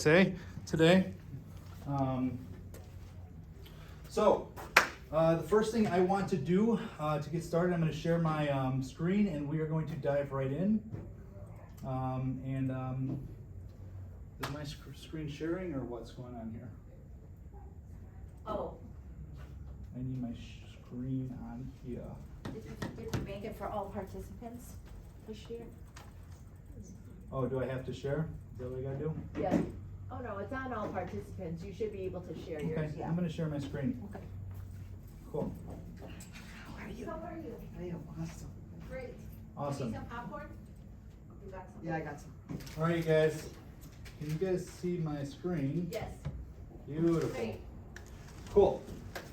topics, today. The first thing I want to do to get started, I'm going to share my screen, and we are going to dive right in. Is my screen sharing, or what's going on here? Oh. I need my screen on here. Did you make it for all participants this year? Oh, do I have to share? Is that what I gotta do? Yeah. Oh no, it's on all participants. You should be able to share yours. Okay, Yeah. I'm gonna share my screen. Okay. Cool. How are you? I am awesome. Great. Awesome. Need some popcorn? You got some? Yeah, I got some. All right, you guys. Can you guys see my screen? Yes. Beautiful. Great. Cool.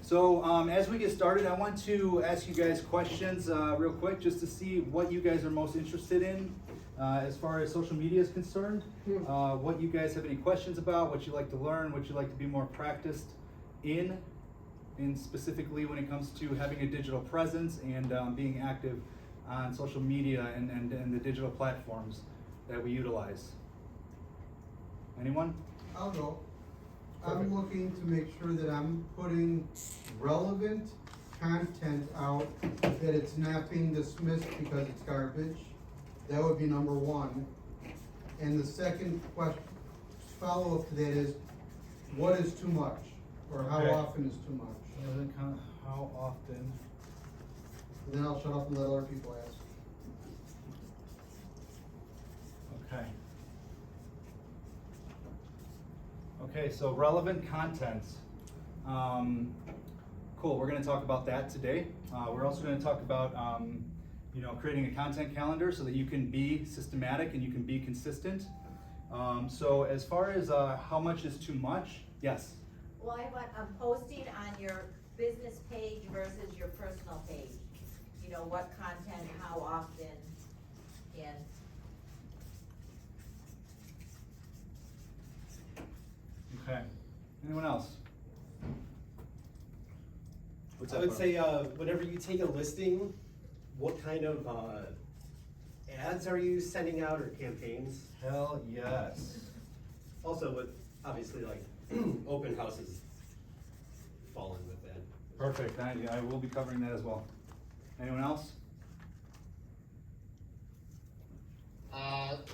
So as we get started, I want to ask you guys questions real quick, just to see what you guys are most interested in as far as social media is concerned. What you guys have any questions about, what you like to learn, what you like to be more practiced in specifically when it comes to having a digital presence and being active on social media and the digital platforms that we utilize. Anyone? I'll go. Perfect. I'm looking to make sure that I'm putting relevant content out, that it's not being dismissed because it's garbage. That would be number one. And the second question, follow-up to that is, what is too much? Or how Okay. often is too much? How often? And then I'll shut up and let other people ask. Okay. Okay, so relevant content. Cool, we're gonna talk about that today. We're also gonna talk about creating a content calendar so that you can be systematic and you can be consistent. So as far as how much is too much, yes? Well, I want posting on your business page versus your personal page. You know, what content, how often, and Okay, anyone else? What's I up, would Barb? say whenever you take a listing, what kind of ads are you sending out or campaigns? Hell yes. Also with, obviously, like open houses fall in with that. Perfect, I will be covering that as well. Anyone else?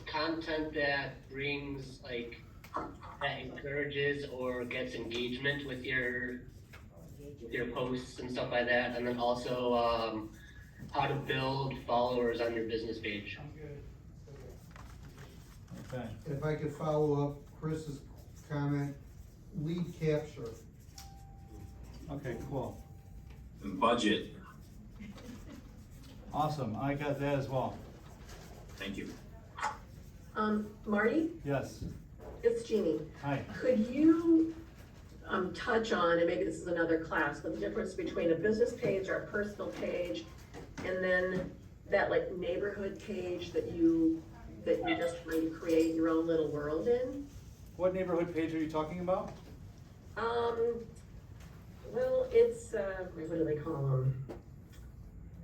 Content that brings that encourages or gets engagement with your posts and stuff like that, and then also how to build followers on your business page. Okay. If I could follow up Chris's comment, lead capture. Okay, cool. Budget. Awesome, I got that as well. Thank you. Marty, Yes, it's Jeannie. hi. Could you touch on, and maybe this is another class, but the difference between a business page or a personal page, and then that like neighborhood page that you just really create your own little world in? What neighborhood page are you talking about? Well, it's, what do they call them?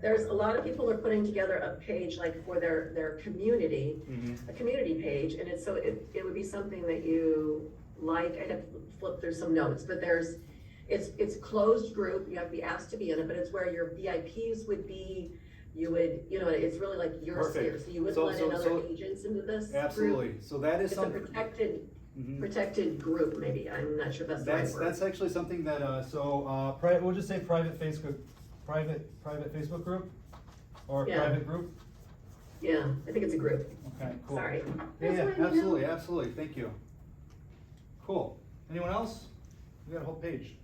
There's a lot of people are putting together a page like for their community, a community page, and it's so it would be something that you like. I'd have to flip through some notes, but it's closed group. You have to be asked to be in it, but it's where your VIPs would be. You would, it's really like your sphere. Perfect. So you would So- let so- in other so- agents into this Absolutely, group. so that is It's a something. protected group, maybe. I'm not sure if that's the right word. That's actually something that, we'll just say private Facebook group, or Yeah. private group? Yeah, I think it's a group. Okay, cool. Sorry. Yeah, That's fine, absolutely, thank you. Cool, anyone else? We got a whole page.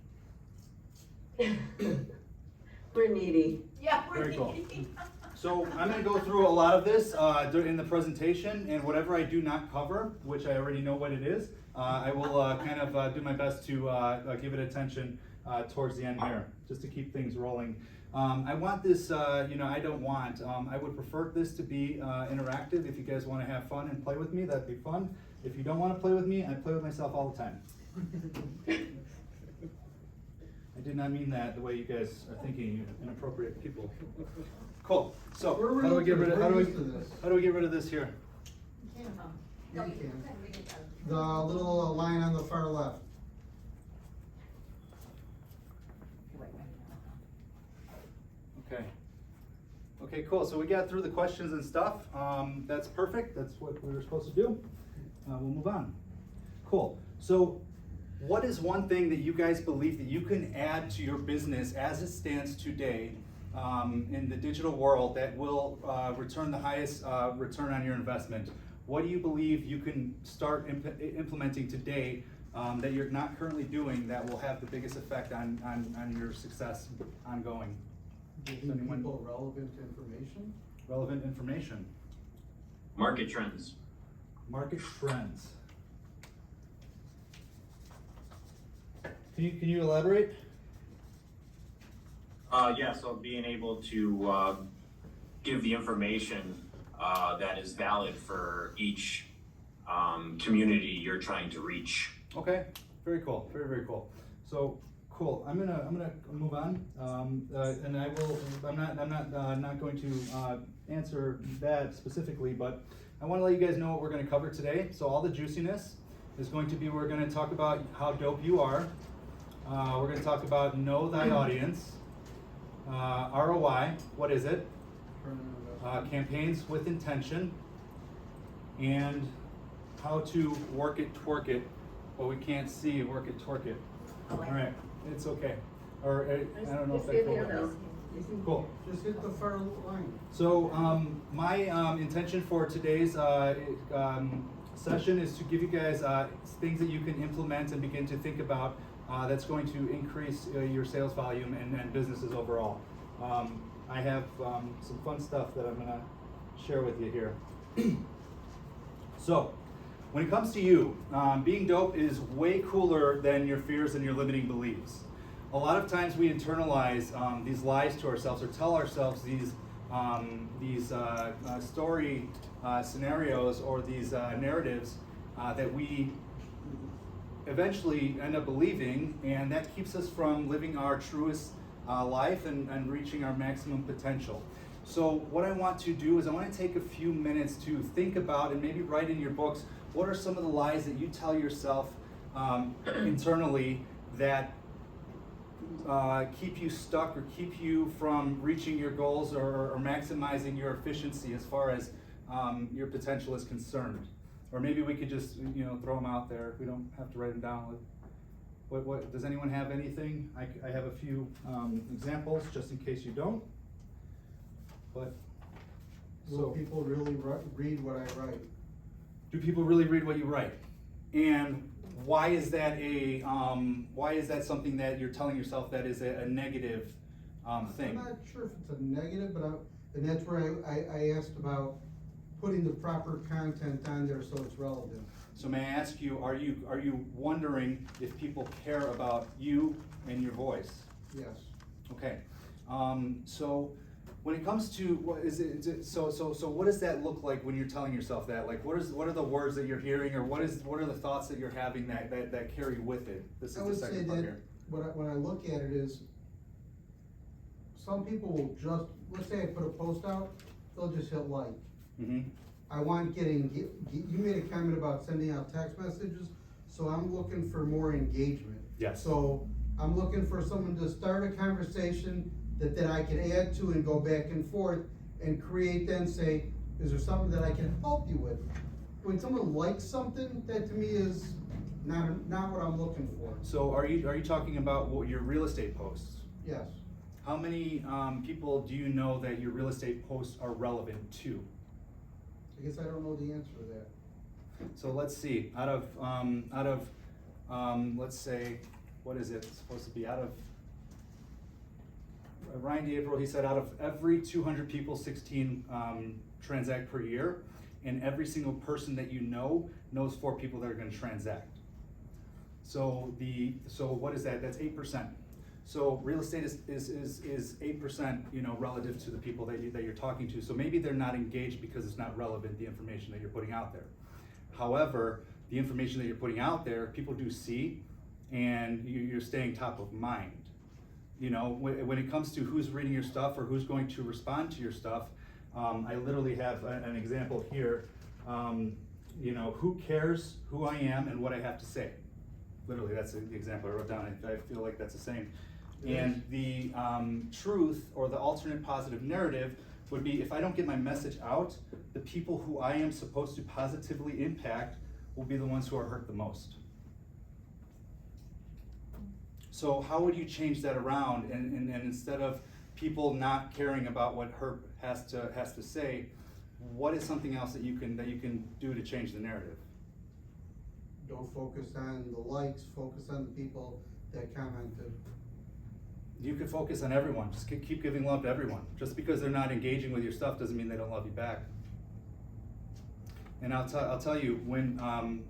We're needy. yeah, we're Very cool. meeting. So I'm gonna go through a lot of this in the presentation, and whatever I do not cover, which I already know what it is, I will kind of do my best to give it attention towards the end here, just to keep things rolling. I want this, I would prefer this to be interactive. If you guys wanna have fun and play with me, that'd be fun. If you don't wanna play with me, I play with myself all the time. I did not mean that the way you guys are thinking, you inappropriate people. Cool. So We're how do we get rid of realtors, we're used to this. how do we get rid of this here? Yeah, you can. The little line on the far left. Okay. Okay, cool. So we got through the questions and stuff. That's perfect. That's what we were supposed to do. We'll move on. Cool. So what is one thing that you guys believe that you can add to your business as it stands today in the digital world that will return the highest return on your investment? What do you believe you can start implementing today that you're not currently doing that will have the biggest effect on your success ongoing? Giving people relevant information. Relevant information. Market trends. Market trends. Can you elaborate? Yeah, so being able to give the information that is valid for each community you're trying to reach. Okay, very cool, very cool. So cool. I'm gonna move on, and I'm not going to answer that specifically, but I want to let you guys know what we're going to cover today. So all the juiciness is going to be, we're going to talk about how dope you are. We're going to talk about know thy audience, ROI, what is it? Campaigns with intention, and how to work it, twerk it, what we can't see, work it, twerk it. All right, it's okay. Or I don't know if that's cool. Cool. Just hit the far line. So my intention for today's session is to give you guys things that you can implement and begin to think about that's going to increase your sales volume and businesses overall. I have some fun stuff that I'm going to share with you here. So when it comes to you, being dope is way cooler than your fears and your limiting beliefs. A lot of times we internalize these lies to ourselves or tell ourselves these story scenarios or these narratives that we eventually end up believing, and that keeps us from living our truest life and reaching our maximum potential. So what I want to do is I want to take a few minutes to think about and maybe write in your books what are some of the lies that you tell yourself internally that keep you stuck or keep you from reaching your goals or maximizing your efficiency as far as your potential is concerned. Or maybe we could just throw them out there. We don't have to write them down. What does anyone have anything? I have a few examples just in case you don't. But Will people really read what I write? Do people really read what you write? And why is that something that you're telling yourself that is a negative thing? I'm not sure if it's a negative, and that's where I asked about putting the proper content on there so it's relevant. So may I ask you, are you wondering if people care about you and your voice? Yes. Okay. So when it comes to what is it? So what does that look like when you're telling yourself that? Like, what are the words that you're hearing, or what are the thoughts that you're having that carry with it? This is I would the say second part that here. when I look at it is, some people will just, let's say I put a post out, they'll just hit like. Mm-hmm. I want you made a comment about sending out text messages, so I'm looking for more engagement. Yes. So I'm looking for someone to start a conversation that I can add to and go back and forth and create, then say, is there something that I can help you with? When someone likes something, that to me is not what I'm looking for. So are you talking about your real estate posts? Yes. How many people do you know that your real estate posts are relevant to? I guess I don't know the answer to that. So let's see, out of let's say, what is it supposed to be, out of, Ryan DeApril, he said out of every 200 people, 16 transact per year, and every single person that you know knows 4 people that are gonna transact. So what is that? That's 8%. So real estate is 8%, relative to the people that you're talking to. So maybe they're not engaged because it's not relevant, the information that you're putting out there. However, the information that you're putting out there, people do see, and you're staying top of mind. When it comes to who's reading your stuff or who's going to respond to your stuff, I literally have an example here. who cares who I am and what I have to say? Literally, that's the example I wrote down. I feel like that's the same. And the truth or the alternate positive narrative would be, if I don't get my message out, the people who I am supposed to positively impact will be the ones who are hurt the most. So how would you change that around, and instead of people not caring about what Herb has to say, what is something else that you can do to change the narrative? Don't focus on the likes, focus on the people that commented. You can focus on everyone. Just keep giving love to everyone. Just because they're not engaging with your stuff doesn't mean they don't love you back. And I'll tell you, when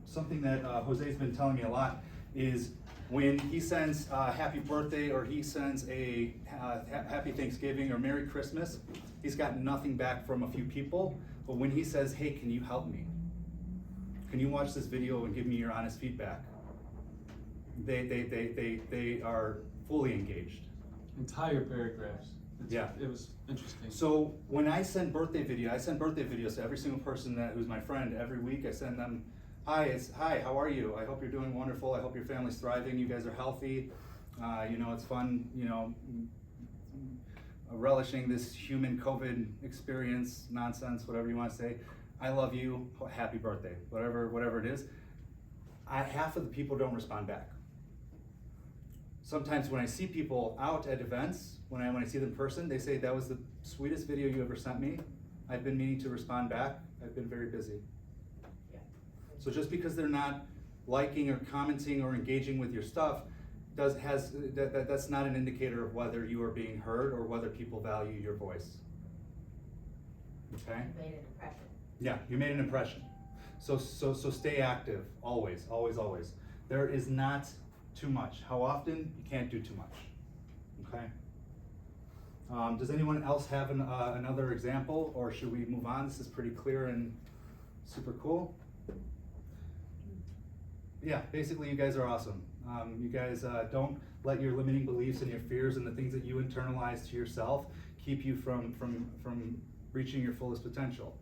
something that Jose's been telling me a lot is when he sends happy birthday, or he sends a happy Thanksgiving or Merry Christmas, he's got nothing back from a few people. But when he says, hey, can you help me? Can you watch this video and give me your honest feedback? They are fully engaged. Entire paragraphs. Yeah. It was interesting. So when I send birthday videos to every single person who's my friend every week. I send them, hi, how are you? I hope you're doing wonderful. I hope your family's thriving. You guys are healthy. It's fun, relishing this human COVID experience, nonsense, whatever you want to say. I love you, happy birthday, whatever it is. Half of the people don't respond back. Sometimes when I see people out at events, when I see them in person, they say, that was the sweetest video you ever sent me. I've been meaning to respond back. I've been very busy. Yeah. So just because they're not liking or commenting or engaging with your stuff, that's not an indicator of whether you are being heard or whether people value your voice. Okay? You made an impression. Yeah, you made an impression. So stay active, always. There is not too much. How often? You can't do too much. Okay? Does anyone else have another example, or should we move on? This is pretty clear and super cool. Yeah, basically you guys are awesome. You guys don't let your limiting beliefs and your fears and the things that you internalize to yourself keep you from reaching your fullest potential.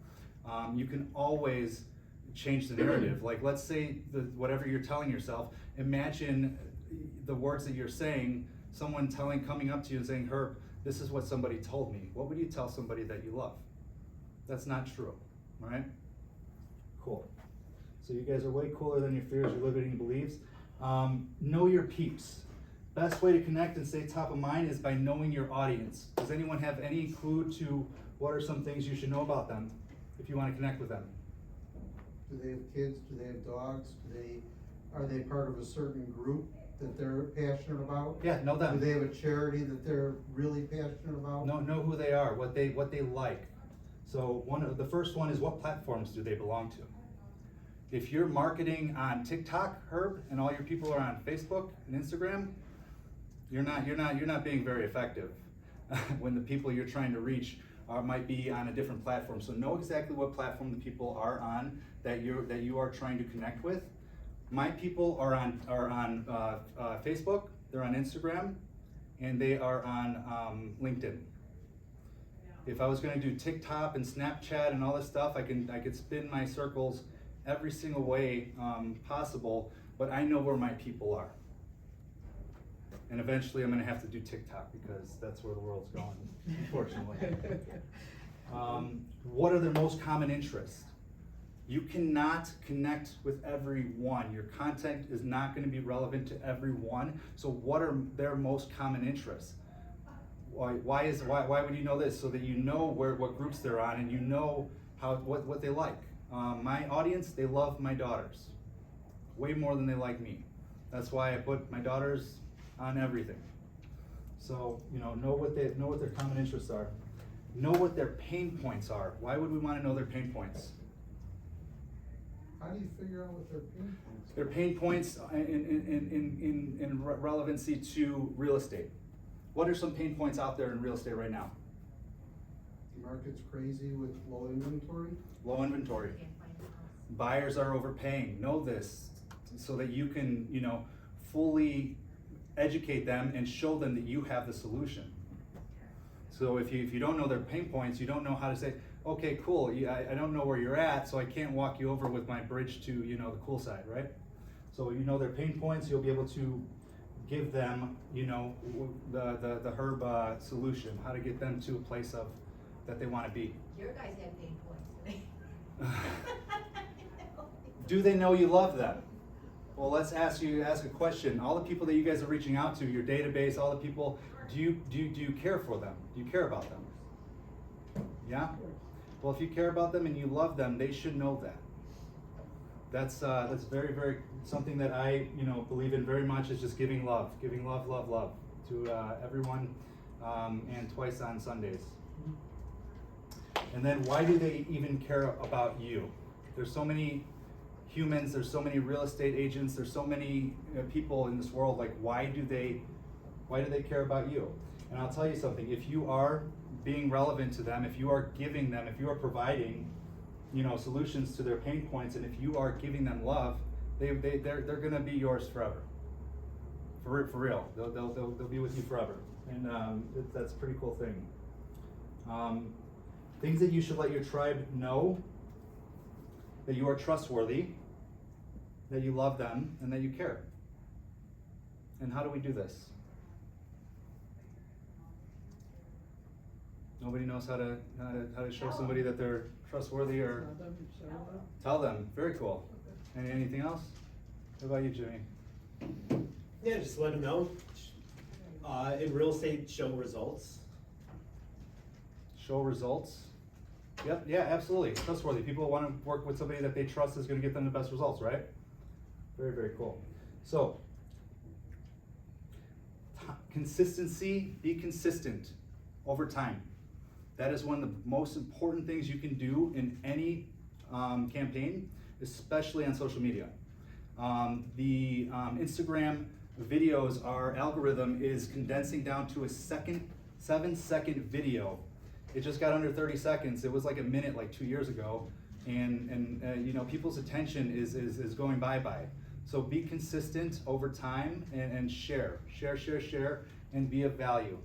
You can always change the narrative. Like, let's say whatever you're telling yourself, imagine the words that you're saying, someone coming up to you and saying, Herb, this is what somebody told me. What would you tell somebody that you love? That's not true, right? Cool. So you guys are way cooler than your fears, your limiting beliefs. Know your peeps. Best way to connect and stay top of mind is by knowing your audience. Does anyone have any clue to what are some things you should know about them if you want to connect with them? Do they have kids? Do they have dogs? Are they part of a certain group that they're passionate about? Yeah, know them. Do they have a charity that they're really passionate about? Know who they are, what they like. So the first one is, what platforms do they belong to? If you're marketing on TikTok, Herb, and all your people are on Facebook and Instagram, you're not being very effective when the people you're trying to reach might be on a different platform. So know exactly what platform the people are on that you are trying to connect with. My people are on Facebook, they're on Instagram, and they are on LinkedIn. If I was going to do TikTok and Snapchat and all this stuff, I could spin my circles every single way possible, but I know where my people are. And eventually I'm going to have to do TikTok because that's where the world's going, unfortunately. What are their most common interests? You cannot connect with everyone. Your content is not going to be relevant to everyone. So what are their most common interests? Why would you know this? So that you know what groups they're on and you know what they like. My audience, they love my daughters way more than they like me. That's why I put my daughters on everything. So know what their common interests are. Know what their pain points are. Why would we want to know their pain points? How do you figure out what their pain points are? Their pain points in relevancy to real estate. What are some pain points out there in real estate right now? The market's crazy with low inventory. Low inventory. Buyers are overpaying. Know this so that you can, fully educate them and show them that you have the solution. So if you don't know their pain points, you don't know how to say, okay, cool, I don't know where you're at, so I can't walk you over with my bridge to, you know, the cool side, right? So you know their pain points, you'll be able to give them, you know, the herb solution, how to get them to a place of that they want to be. Your guys have pain points. Do they know you love them? Well, let's ask a question. All the people that you guys are reaching out to, your database, all the people, do you care for them? Do you care about them? Yeah? Well, if you care about them and you love them, they should know that. That's very, very something that I, you know, believe in very much, is just giving love to everyone, and twice on Sundays. And then why do they even care about you? There's so many humans, there's so many real estate agents, there's so many people in this world, like why do they care about you? And I'll tell you something, if you are being relevant to them, if you are giving them, if you are providing, you know, solutions to their pain points, and if you are giving them love, they're gonna be yours forever. For real, they'll be with you forever, and that's a pretty cool thing. Things that you should let your tribe know: that you are trustworthy, that you love them, and that you care. And how do we do this? Nobody knows how to show somebody that they're trustworthy, or tell them. Very cool. And anything else? What about you, Jimmy? Yeah, just let them know. In real estate, show results. Show results. Yep, yeah, absolutely. Trustworthy. People want to work with somebody that they trust is going to get them the best results, right? Very, very cool. So, consistency, be consistent over time. That is one of the most important things you can do in any campaign, especially on social media. The Instagram videos, our algorithm is condensing down to a 7-second video. It just got under 30 seconds. It was like a minute like 2 years ago. And you know, people's attention is going bye-bye. So be consistent over time and share, and be of value.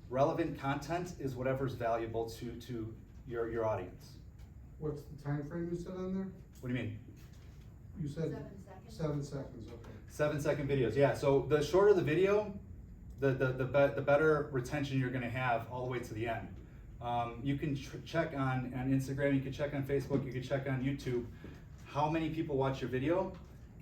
Relevant content is whatever's valuable to your audience. What's the time frame you said on there? What do you mean? You said 7 seconds. 7 seconds, okay. 7-second videos, yeah. So the shorter the video, the better retention you're gonna have all the way to the end. You can check on Instagram, you can check on Facebook, you can check on YouTube how many people watch your video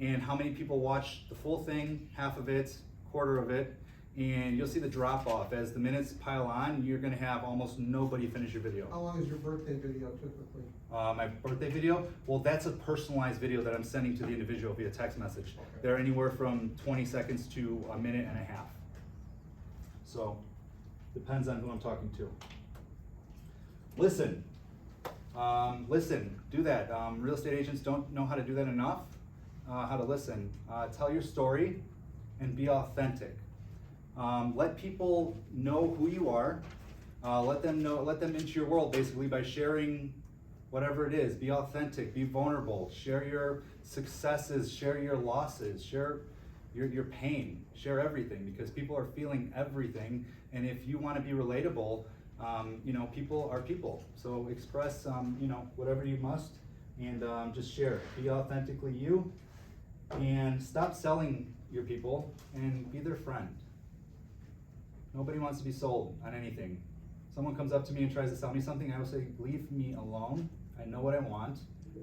and how many people watch the full thing, half of it, quarter of it, and you'll see the drop off. As the minutes pile on, you're gonna have almost nobody finish your video. How long is your birthday video typically? My birthday video, well, that's a personalized video that I'm sending to the individual via text message. Okay. They're anywhere from 20 seconds to a minute and a half. So, depends on who I'm talking to. Listen, do that. Real estate agents don't know how to do that enough, how to listen. Tell your story and be authentic. Let people know who you are. Let them into your world basically by sharing whatever it is. Be authentic, be vulnerable, share your successes, share your losses, share your pain, share everything, because people are feeling everything. And if you want to be relatable, you know, people are people. So express, you know, whatever you must, and just share. Be authentically you, and stop selling your people and be their friend. Nobody wants to be sold on anything. Someone comes up to me and tries to sell me something, I will say, leave me alone. I know what I want,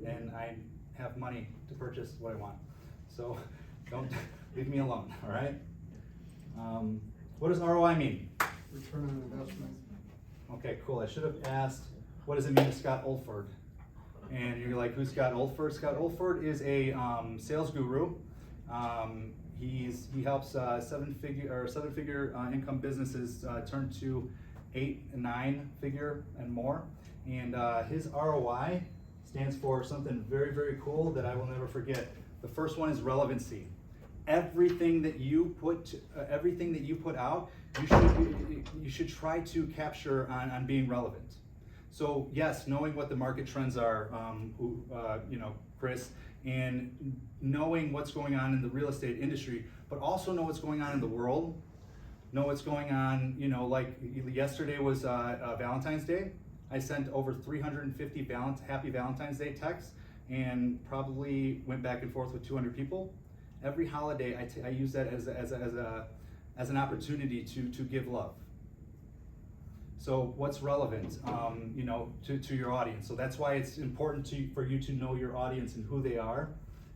and I have money to purchase what I want. So don't leave me alone, all right? What does ROI mean? Return on investment. Okay, cool. I should have asked, what does it mean to Scott Oldford? And you're like, who's Scott Oldford? Scott Oldford is a sales guru. He helps seven-figure income businesses turn to 8 and 9-figure and more. And his ROI stands for something very, very cool that I will never forget. The first one is relevancy. Everything that you put out, you should try to capture on being relevant. So yes, knowing what the market trends are, you know, Chris, and knowing what's going on in the real estate industry, but also know what's going on in the world. Know what's going on, you know, like yesterday was Valentine's Day. I sent over 350 Happy Valentine's Day texts and probably went back and forth with 200 people. Every holiday, I use that as an opportunity to give love. So what's relevant, you know, to your audience? So that's why it's important for you to know your audience and who they are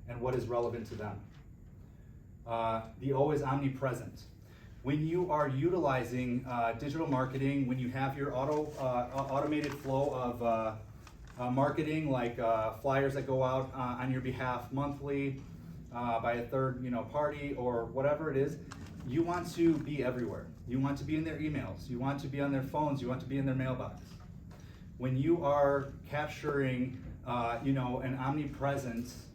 and what is relevant to them. The O is omnipresent. When you are utilizing digital marketing, when you have your automated flow of marketing, like flyers that go out on your behalf monthly by a third, you know, party or whatever it is, you want to be everywhere. You want to be in their emails. You want to be on their phones. You want to be in their mailbox. When you are capturing, you know, an omnipresence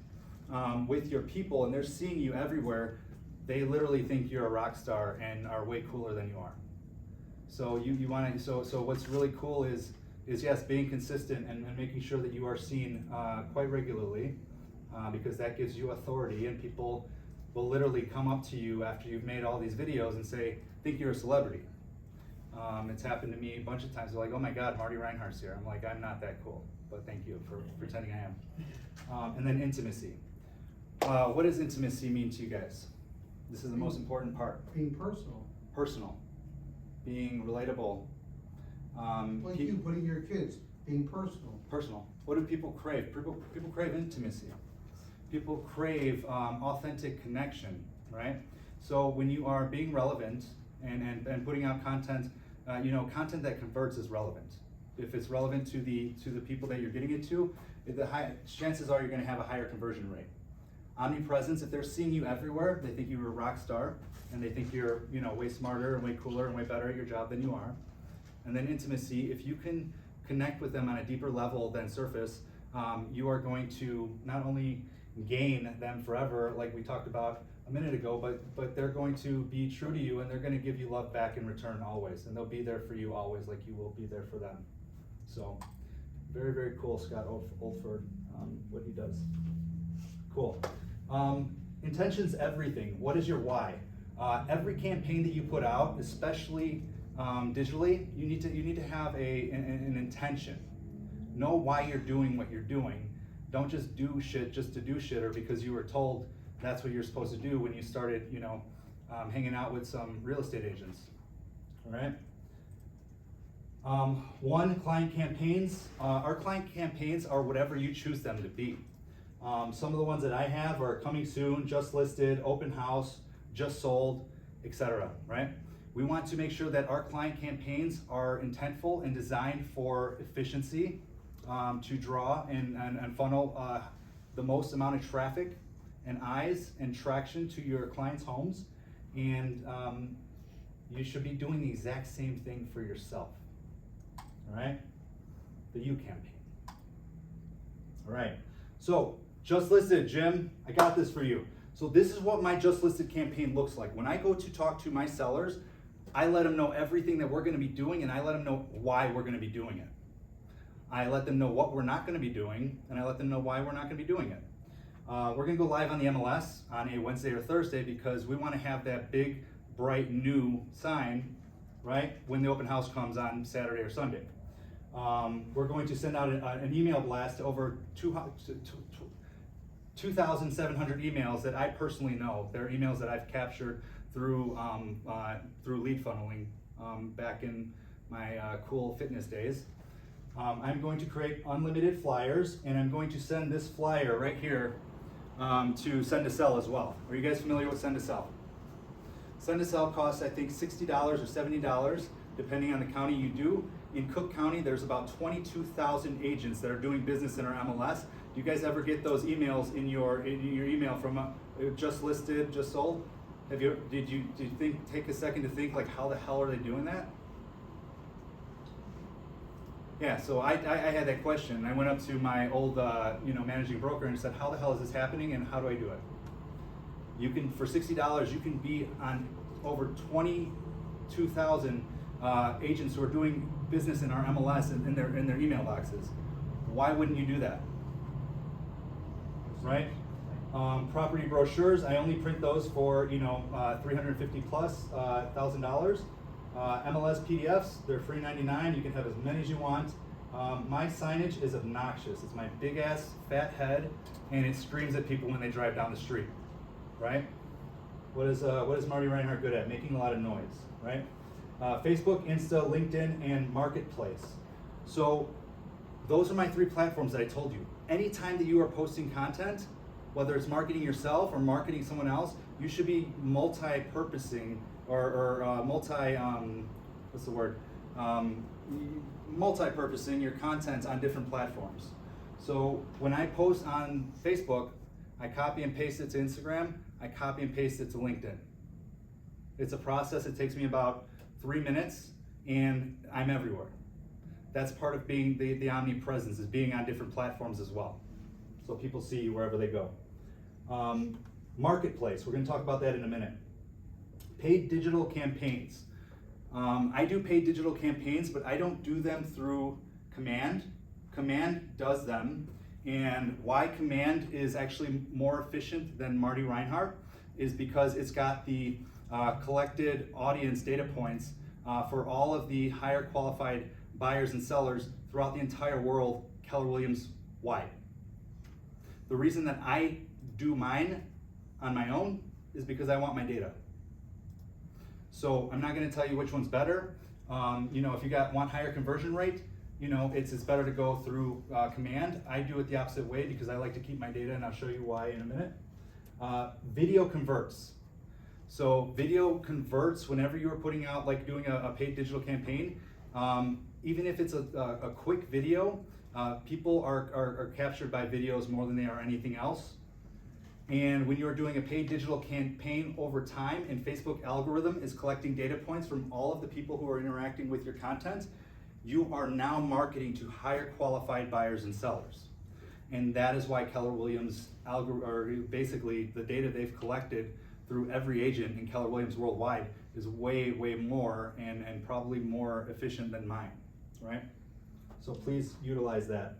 with your people and they're seeing you everywhere, they literally think you're a rock star and are way cooler than you are. So you want to. So what's really cool is yes, being consistent and making sure that you are seen quite regularly, because that gives you authority, and people will literally come up to you after you've made all these videos and say, think you're a celebrity. It's happened to me a bunch of times. They're like, oh my God, MarTy RiNehaRt's here. I'm like, I'm not that cool, but thank you for pretending I am. And then intimacy. What does intimacy mean to you guys? This is the most important part. Being personal. Personal. Being relatable. Like you putting your kids, being personal. Personal. What do people crave? People crave intimacy. People crave authentic connection, right? So when you are being relevant and putting out content, you know, content that converts is relevant. If it's relevant to the people that you're getting it to, chances are you're going to have a higher conversion rate. Omnipresence, if they're seeing you everywhere, they think you're a rock star, and they think you're, you know, way smarter and way cooler and way better at your job than you are. And then intimacy, if you can connect with them on a deeper level than surface, you are going to not only gain them forever, like we talked about a minute ago, but they're going to be true to you, and they're going to give you love back in return always, and they'll be there for you always, like you will be there for them. So, very, very cool, Scott Oldford, what he does. Cool. Intention's everything. What is your why? Every campaign that you put out, especially digitally, you need to have an intention. Know why you're doing what you're doing. Don't just do shit just to do shit, or because you were told that's what you're supposed to do when you started, you know, hanging out with some real estate agents. All right. Client campaigns. Our client campaigns are whatever you choose them to be. Some of the ones that I have are coming soon, just listed, open house, just sold, etc. Right? We want to make sure that our client campaigns are intentful and designed for efficiency, to draw and funnel the most amount of traffic and eyes and traction to your clients' homes. And you should be doing the exact same thing for yourself. All right? The You campaign. All right. So, just listed, Jim, I got this for you. So this is what my just listed campaign looks like. When I go to talk to my sellers, I let them know everything that we're going to be doing, and I let them know why we're going to be doing it. I let them know what we're not going to be doing, and I let them know why we're not going to be doing it. We're going to go live on the MLS on a Wednesday or Thursday because we want to have that big, bright, new sign, right, when the open house comes on Saturday or Sunday. We're going to send out an email blast to over 2,700 emails that I personally know. They're emails that I've captured through lead funneling back in my cool fitness days. I'm going to create unlimited flyers, and I'm going to send this flyer right here to Send to Sell as well. Are you guys familiar with Send to Sell? Send to Sell costs, I think, $60 or $70, depending on the county you do. In Cook County, there's about 22,000 agents that are doing business in our MLS. Do you guys ever get those emails in your email from just listed, just sold? Did you take a second to think, like, how the hell are they doing that? Yeah, so I had that question, and I went up to my old managing broker and said, how the hell is this happening, and how do I do it? You can, for $60, you can be on over 22,000 agents who are doing business in our MLS and in their email boxes. Why wouldn't you do that? Right? Property brochures, I only print those for $350 plus $1,000. MLS PDFs, they're free $99. You can have as many as you want. My signage is obnoxious. It's my big ass fat head, and it screams at people when they drive down the street, right? What is MarTy RiNehaRt good at? Making a lot of noise, right? Facebook, Insta, LinkedIn, and Marketplace. So those are my 3 platforms that I told you. Anytime that you are posting content, whether it's marketing yourself or marketing someone else, you should be multi-purposing or multi-purposing your content on different platforms. So when I post on Facebook, I copy and paste it to Instagram, I copy and paste it to LinkedIn. It's a process. It takes me about 3 minutes, and I'm everywhere. That's part of being the omnipresence, is being on different platforms as well. So people see you wherever they go. Marketplace, we're gonna talk about that in a minute. Paid digital campaigns. I do paid digital campaigns, but I don't do them through Command. Command does them, and why Command is actually more efficient than MarTy RiNehaRt is because it's got the collected audience data points for all of the higher qualified buyers and sellers throughout the entire world, Keller Williams wide. The reason that I do mine on my own is because I want my data. So I'm not going to tell you which one's better. You know, if you want higher conversion rate, you know, it's better to go through Command. I do it the opposite way because I like to keep my data, and I'll show you why in a minute. Video converts. So video converts whenever you're putting out, like doing a paid digital campaign. Even if it's a quick video, people are captured by videos more than they are anything else. And when you're doing a paid digital campaign over time, and Facebook algorithm is collecting data points from all of the people who are interacting with your content, you are now marketing to higher qualified buyers and sellers. And that is why Keller Williams basically the data they've collected through every agent in Keller Williams worldwide is way, way more and probably more efficient than mine, right? So please utilize that.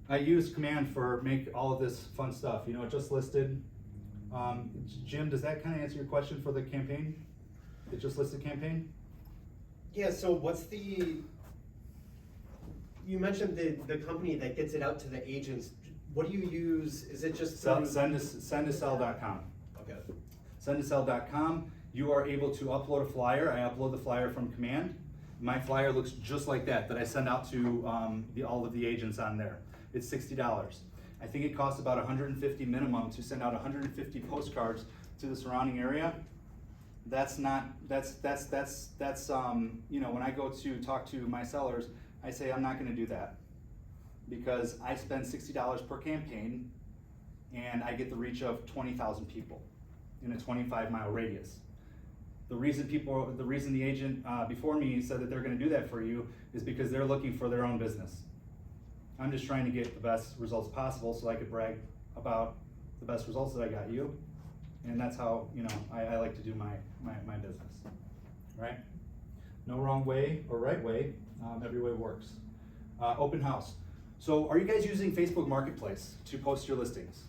I use Command for make all of this fun stuff. You know, it just listed. Jim, does that kind of answer your question for the campaign? The just listed campaign? Yeah, so what's you mentioned the company that gets it out to the agents. What do you use? Is it just SendToSell.com. Okay. SendToSell.com. You are able to upload a flyer. I upload the flyer from Command. My flyer looks just like that I send out to all of the agents on there. It's $60. I think it costs about $150 minimum to send out 150 postcards to the surrounding area. That's you know, when I go to talk to my sellers, I say I'm not gonna do that because I spend $60 per campaign and I get the reach of 20,000 people in a 25-mile radius. The reason the agent before me said that they're gonna do that for you is because they're looking for their own business. I'm just trying to get the best results possible so I could brag about the best results that I got you. And that's how, you know, I like to do my business, right? No wrong way or right way, every way works. Open house. So are you guys using Facebook Marketplace to post your listings?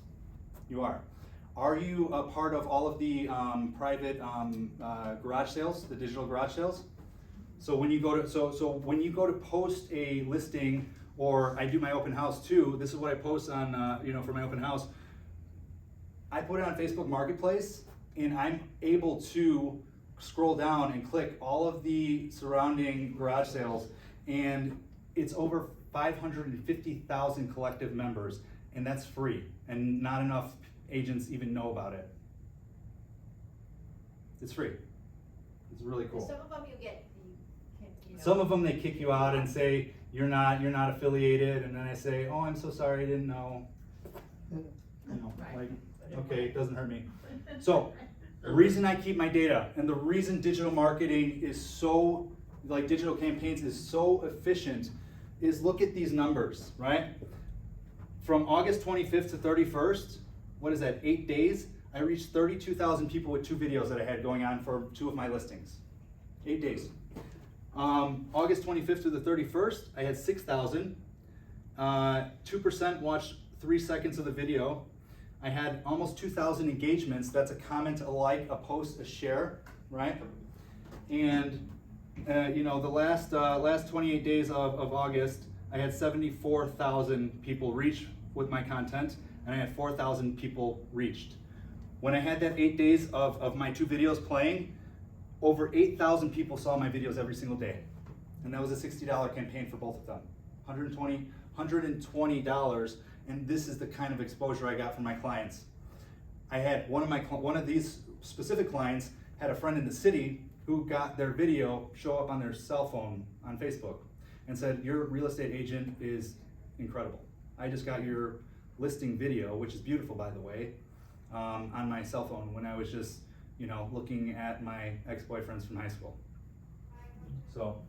You are. Are you a part of all of the private garage sales, the digital garage sales? So when you go to when you go to post a listing, or I do my open house too, this is what I post on you know, for my open house. I put it on Facebook Marketplace, and I'm able to scroll down and click all of the surrounding garage sales, and it's over 550,000 collective members, and that's free, and not enough agents even know about it. It's free. It's really cool. Some of them you know. Some of them they kick you out and say you're not affiliated, and then I say, oh, I'm so sorry, I didn't know. You know, like, okay, it doesn't hurt me. So the reason I keep my data and the reason digital marketing is so, like digital campaigns is so efficient is look at these numbers, right? From August 25th to 31st, what is that, 8 days? I reached 32,000 people with 2 videos that I had going on for 2 of my listings. 8 days. August 25th to the 31st, I had 6,000. 2% watched 3 seconds of the video. I had almost 2,000 engagements. That's a comment, a like, a post, a share, right? And you know, the last 28 days of August, I had 74,000 people reach with my content, and I had 4,000 people reached. When I had that 8 days of my 2 videos playing, over 8,000 people saw my videos every single day. And that was a $60 campaign for both of them. $120, and this is the kind of exposure I got from my clients. I had one of these specific clients had a friend in the city who got their video show up on their cell phone on Facebook and said, "Your real estate agent is incredible. I just got your listing video," which is beautiful, by the way, on my cell phone when I was just, you know, looking at my ex-boyfriends from high school. So,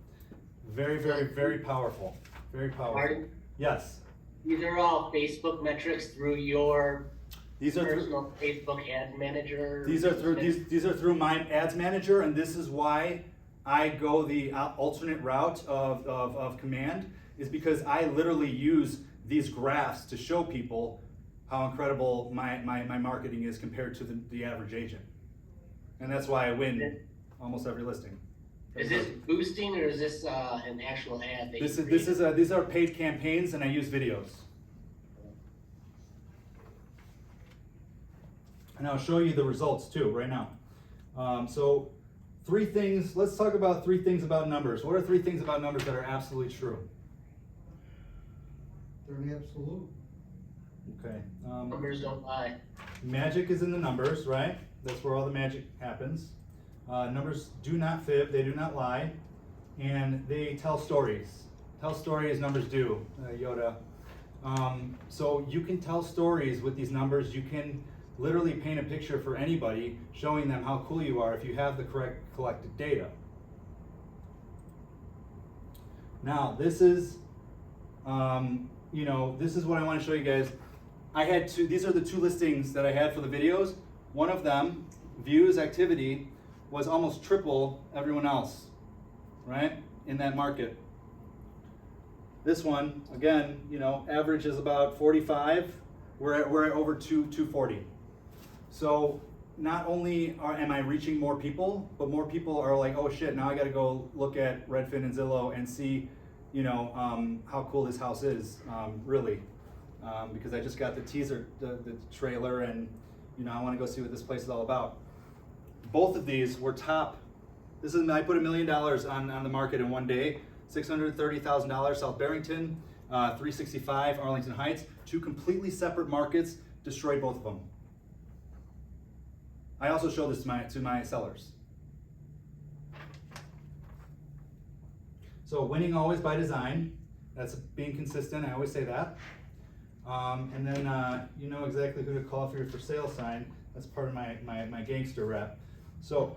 very, very, very powerful. Very powerful. Marty? Yes. These are all Facebook metrics through your These are personal Facebook ad manager. These are through my ads manager, and this is why I go the alternate route of command, is because I literally use these graphs to show people how incredible my marketing is compared to the average agent. And that's why I win almost every listing. Is this boosting or is this an actual ad that These are paid campaigns, and I use videos. And I'll show you the results too right now. So 3 things, let's talk about 3 things about numbers. What are 3 things about numbers that are absolutely true? They're an absolute. Okay. numbers don't lie? Magic is in the numbers, right? That's where all the magic happens. Numbers do not fib, they do not lie, and they tell stories. Tell stories, numbers do, Yoda. So you can tell stories with these numbers. You can literally paint a picture for anybody, showing them how cool you are if you have the correct collected data. Now, this is, this is what I want to show you guys. These are the 2 listings that I had for the videos. One of them, views activity, was almost triple everyone else, right, in that market. This one, again, average is about 45. We're at over 240. So not only am I reaching more people, but more people are like, oh shit, now I got to go look at Redfin and Zillow and see, how cool this house is, really, because I just got the teaser, the trailer, and I want to go see what this place is all about. Both of these were top. I put $1 million on the market in one day. $630,000 South Barrington, 365 Arlington Heights. 2 completely separate markets, destroyed both of them. I also show this to my sellers. So winning always by design. That's being consistent. I always say that. And then you know exactly who to call for your for sale sign. That's part of my gangster rap. So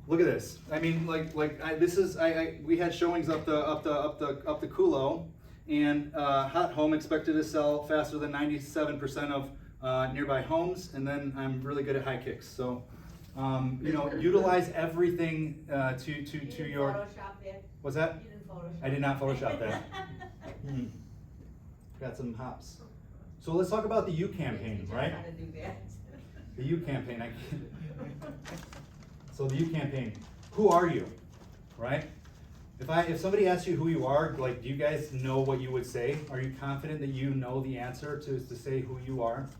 look at this. I mean, we had showings up the Kulo, and Hot Home expected to sell faster than 97% of nearby homes, and then I'm really good at high kicks. So utilize everything to your. Photoshop it. What's that? You didn't Photoshop. I did not Photoshop that. Got some hops. So let's talk about the U campaign, right? How to do that. The U campaign. So the U campaign. Who are you, right? If somebody asks you who you are, do you guys know what you would say? Are you confident that you know the answer to say who you are?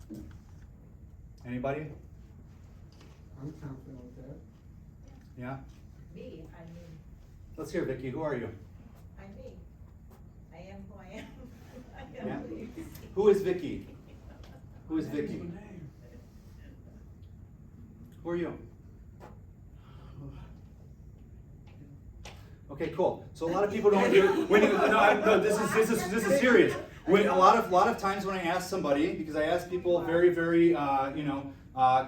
Anybody? I'm confident with that. Yeah. Me, I mean, Let's hear Vicky. Who are you? I'm me. I am who I am. I Yeah. am who you see. Who is Vicky? Who is Vicky? Who are you? Okay, cool. So a lot of people don't hear. This is serious. When a lot of times when I ask somebody, because I ask people very, very,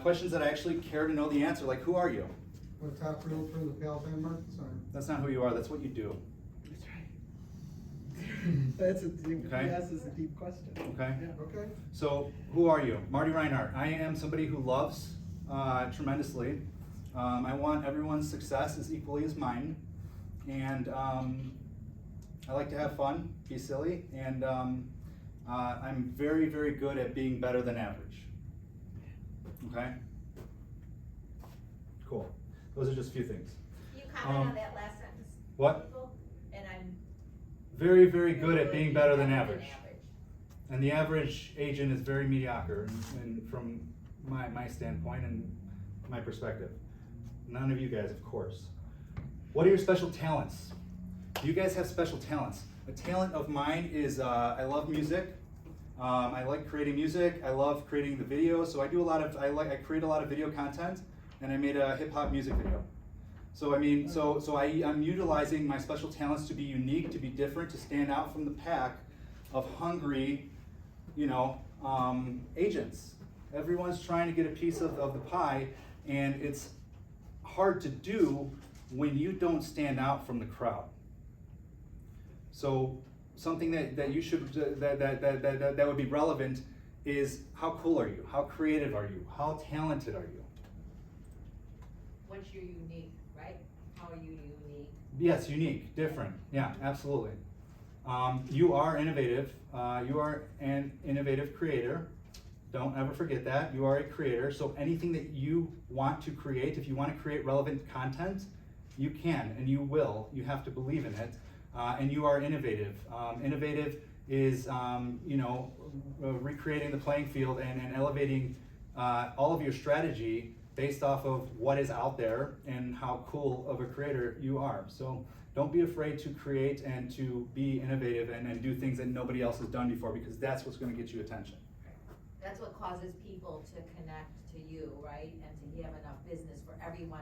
questions that I actually care to know the answer, like, who are you? What top realtor in the Palatine market center? That's not who you are. That's what you do. That's right. That's a deep, Okay. yes, it's a deep question. Okay. Yeah. Okay. So who are you? MarTy RiNehaRt. I am somebody who loves tremendously. I want everyone's success as equally as mine. And I like to have fun, be silly, and I'm very, very good at being better than average. Okay? Cool. Those are just a few things. You comment on that last sentence? What? People? And I'm. Very, very good at being better than Better average. And the average agent is very mediocre, and from my standpoint and my perspective. None of you guys, of course. What are your special talents? Do you guys have special talents? A talent of mine is I love music. I like creating music. I love creating the videos. So I do a lot of I create a lot of video content, and I made a hip hop music video. So I mean, I'm utilizing my special talents to be unique, to be different, to stand out from the pack of hungry, agents. Everyone's trying to get a piece of the pie, and it's hard to do when you don't stand out from the crowd. So something that you should that would be relevant is how cool are you? How creative are you? How talented are you? What's your unique, right? How are you unique? Yes, unique, different. Yeah, absolutely. You are innovative. You are an innovative creator. Don't ever forget that. You are a creator. So anything that you want to create, if you want to create relevant content, you can and you will. You have to believe in it. And you are innovative. Innovative is, recreating the playing field and elevating all of your strategy based off of what is out there and how cool of a creator you are. So don't be afraid to create and to be innovative and do things that nobody else has done before, because that's what's going to get you attention. That's what causes people to connect to you, right? And to have enough business for everyone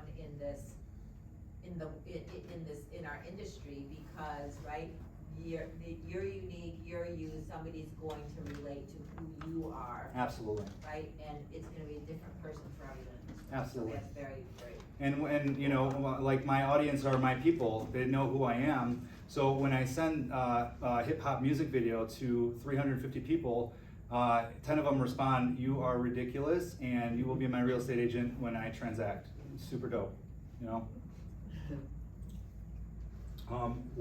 in our industry, because, right, you're unique, you're you, somebody's going to relate to who you are. Absolutely. Right? And it's gonna be a different person for everyone. Absolutely. So that's very, very. And like my audience are my people, they know who I am. So when I send a hip hop music video to 350 people, 10 of them respond, "You are ridiculous, and you will be my real estate agent when I transact." Super dope,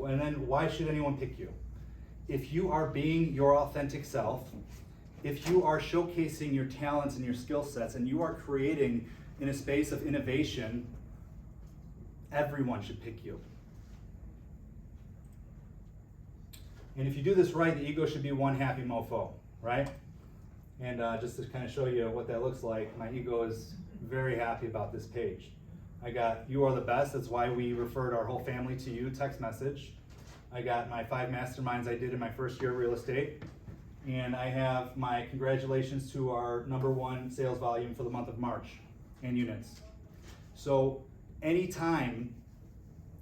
And then why should anyone pick you? If you are being your authentic self, if you are showcasing your talents and your skill sets, and you are creating in a space of innovation, everyone should pick you. And if you do this right, the ego should be one happy mofo, right? And just to kind of show you what that looks like, my ego is very happy about this page. I got "You are the best," that's why we referred our whole family to you, text message. I got my 5 masterminds I did in my first year of real estate. And I have my congratulations to our #1 sales volume for the month of March in units. So anytime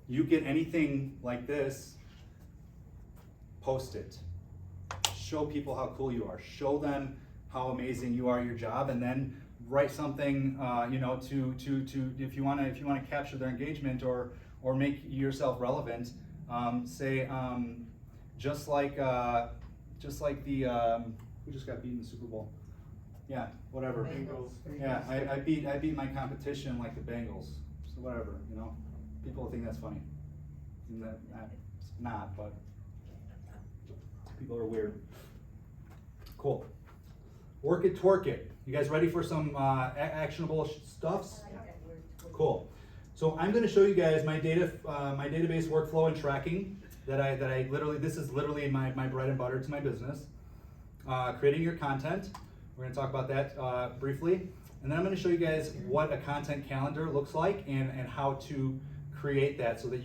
you get anything like this, post it. Show people how cool you are. Show them how amazing you are at your job, and then write something, to if you want to capture their engagement or make yourself relevant. Say just like the who just got beat in the Super Bowl. Yeah, whatever. Bengals. Yeah, I beat my competition like the Bengals. So whatever, people think that's funny. And that's not, but people are weird. Cool. Work it, twerk it. You guys ready for some actionable stuffs? Cool. So I'm going to show you guys my database workflow and tracking that I literally, this is literally my bread and butter to my business. Creating your content. We're going to talk about that briefly. And then I'm going to show you guys what a content calendar looks like and how to create that so that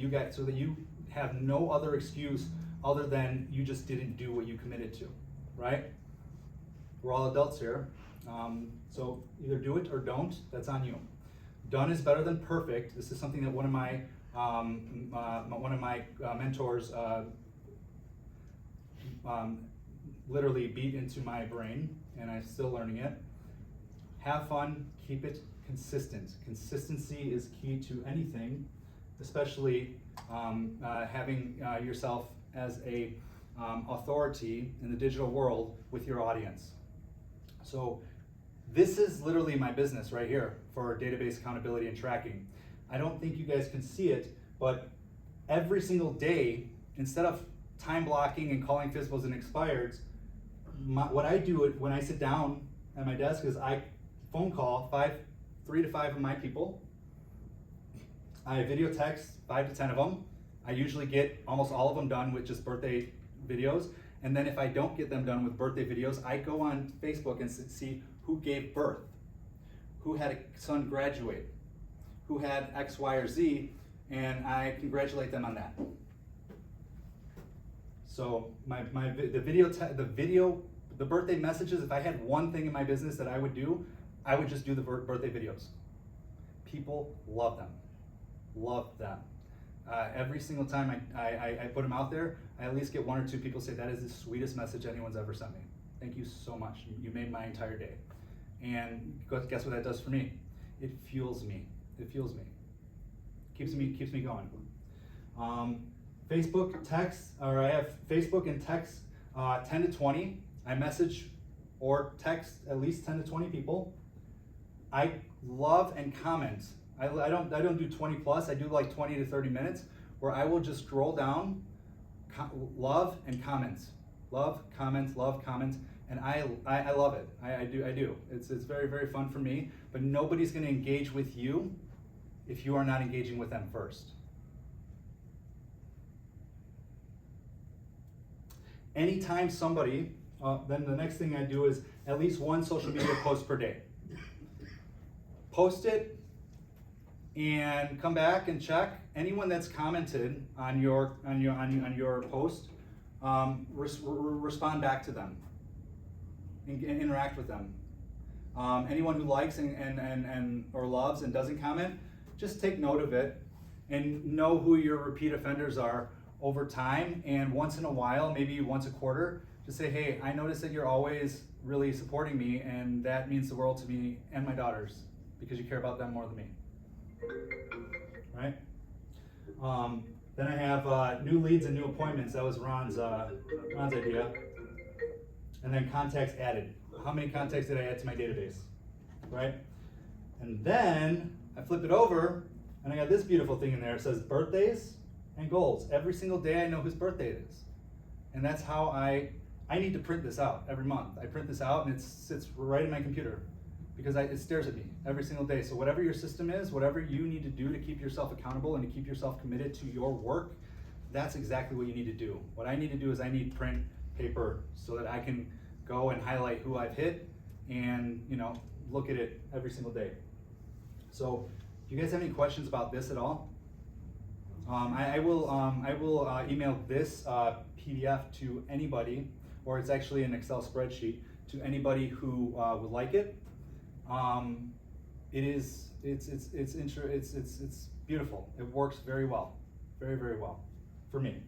you have no other excuse other than you just didn't do what you committed to, right? We're all adults here. So either do it or don't, that's on you. Done is better than perfect. This is something that one of my mentors literally beat into my brain, and I'm still learning it. Have fun, keep it consistent. Consistency is key to anything, especially having yourself as a authority in the digital world with your audience. So this is literally my business right here for database accountability and tracking. I don't think you guys can see it, but every single day, instead of time blocking and calling physicals and expireds, what I do when I sit down at my desk is I phone call 3 to 5 of my people, I video text 5 to 10 of them. I usually get almost all of them done with just birthday videos. And then if I don't get them done with birthday videos, I go on Facebook and see who gave birth, who had a son graduate, who had X, Y, or Z, and I congratulate them on that. So the birthday messages, if I had one thing in my business that I would do, I would just do the birthday videos. People love them, love them. Every single time I put them out there, I at least get 1 or 2 people say, that is the sweetest message anyone's ever sent me. Thank you so much. You made my entire day. And guess what that does for me? It fuels me. It fuels me. Keeps me going. Facebook text, or I have Facebook and text 10 to 20. I message or text at least 10 to 20 people. I love and comment. I don't do 20 plus. I do like 20 to 30 minutes where I will just scroll down, love and comments, love comments, and I love it. I do. It's very, very fun for me. But nobody's going to engage with you if you are not engaging with them first. Anytime somebody, then the next thing I do is at least 1 social media post per day. Post it and come back and check. Anyone that's commented on your post, respond back to them and interact with them. Anyone who likes and or loves and doesn't comment, just take note of it and know who your repeat offenders are over time. And once in a while, maybe once a quarter, just say, hey, I notice that you're always really supporting me, and that means the world to me and my daughters because you care about them more than me. Right? Then I have new leads and new appointments. That was Ron's idea. And then contacts added. How many contacts did I add to my database? Right? And then I flip it over, and I got this beautiful thing in there. It says birthdays and goals. Every single day I know whose birthday it is. And that's how I need to print this out every month. I print this out and it sits right in my computer because it stares at me every single day. So whatever your system is, whatever you need to do to keep yourself accountable and to keep yourself committed to your work, that's exactly what you need to do. What I need to do is I need print paper so that I can go and highlight who I've hit and look at it every single day. So do you guys have any questions about this at all? I will email this PDF to anybody, or it's actually an Excel spreadsheet to anybody who would like it. It's beautiful. It works very well, very, very well for me,